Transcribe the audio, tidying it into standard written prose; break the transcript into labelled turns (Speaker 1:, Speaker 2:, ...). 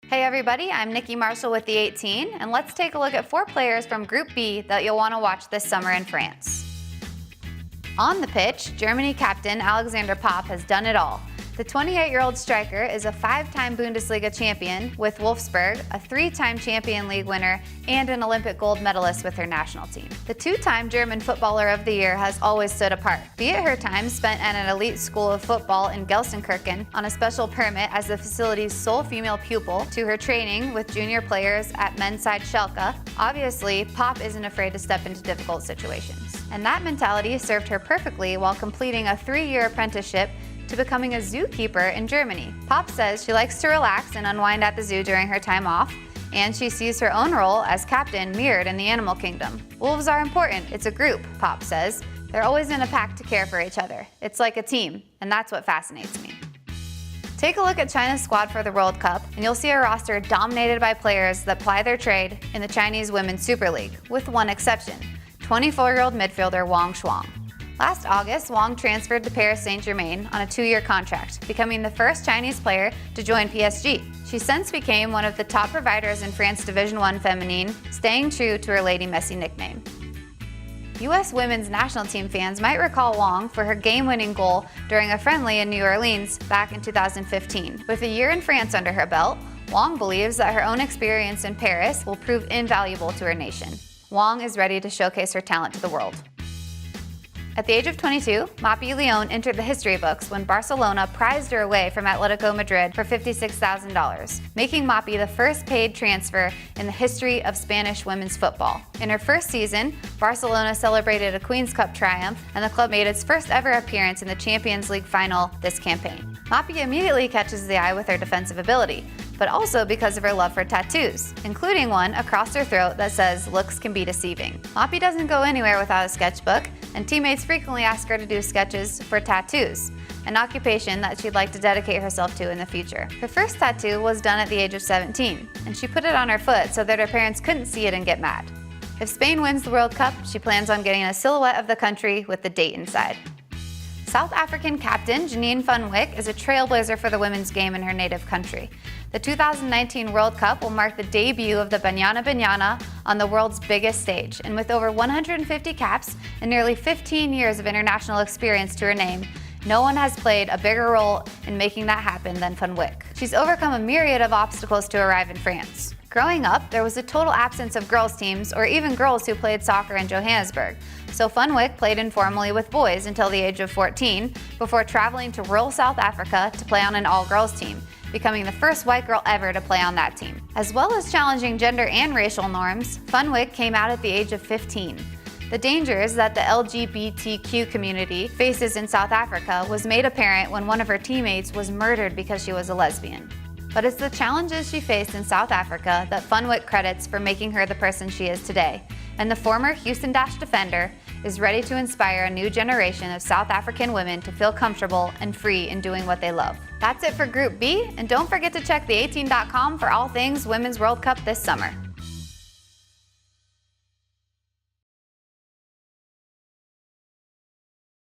Speaker 1: Hey everybody, I'm Nikki Marshall with the 18, and let's take a look at 4 players from Group B that you'll want to watch this summer in France. On the pitch, Germany captain Alexandra Popp has done it all. The 28-year-old striker is a 5-time Bundesliga champion with Wolfsburg, a 3-time Champions League winner, and an Olympic gold medalist with her national team. The 2-time German Footballer of the Year has always stood apart, be it her time spent at an elite school of football in Gelsenkirchen on a special permit as the facility's sole female pupil, to her training with junior players at men's side Schalke. Obviously, Popp isn't afraid to step into difficult situations. And that mentality served her perfectly while completing a 3-year apprenticeship to becoming a zookeeper in Germany. Popp says she likes to relax and unwind at the zoo during her time off, and she sees her own role as captain mirrored in the animal kingdom. Wolves are important, it's a group, Popp says. They're always in a pack to care for each other. It's like a team, and that's what fascinates me. Take a look at China's squad for the World Cup, and you'll see a roster dominated by players that ply their trade in the Chinese Women's Super League, with one exception, 24-year-old midfielder Wang Shuang. Last August, Wang transferred to Paris Saint-Germain on a 2-year contract, becoming the first Chinese player to join PSG. She since became one of the top providers in France Division I Feminine, staying true to her Lady Messi nickname. U.S. women's national team fans might recall Wang for her game-winning goal during a friendly in New Orleans back in 2015. With a year in France under her belt, Wang believes that her own experience in Paris will prove invaluable to her nation. Wang is ready to showcase her talent to the world. At the age of 22, Mapi Leon entered the history books when Barcelona prized her away from Atletico Madrid for $56,000, making Mapi the first paid transfer in the history of Spanish women's football. In her first season, Barcelona celebrated a Queen's Cup triumph, and the club made its first ever appearance in the Champions League final this campaign. Mapi immediately catches the eye with her defensive ability, but also because of her love for tattoos, including one across her throat that says, "Looks can be deceiving." Mapi doesn't go anywhere without a sketchbook, and teammates frequently ask her to do sketches for tattoos, an occupation that she'd like to dedicate herself to in the future. Her first tattoo was done at the age of 17, and she put it on her foot so that her parents couldn't see it and get mad. If Spain wins the World Cup, she plans on getting a silhouette of the country with the date inside. South African captain Janine van Wyk is a trailblazer for the women's game in her native country. The 2019 World Cup will mark the debut of the Banyana Banyana on the world's biggest stage, and with over 150 caps and nearly 15 years of international experience to her name, no one has played a bigger role in making that happen than Van Wyk. She's overcome a myriad of obstacles to arrive in France. Growing up, there was a total absence of girls' teams or even girls who played soccer in Johannesburg, so Van Wyk played informally with boys until the age of 14, before traveling to rural South Africa to play on an all-girls team, becoming the first white girl ever to play on that team. As well as challenging gender and racial norms, Van Wyk came out at the age of 15. The dangers that the LGBTQ community faces in South Africa was made apparent when one of her teammates was murdered because she was a lesbian. But it's the challenges she faced in South Africa that Van Wyk credits for making her the person she is today, and the former Houston Dash defender is ready to inspire a new generation of South African women to feel comfortable and free in doing what they love. That's it for Group B, and don't forget to check the18.com for all things Women's World Cup this summer.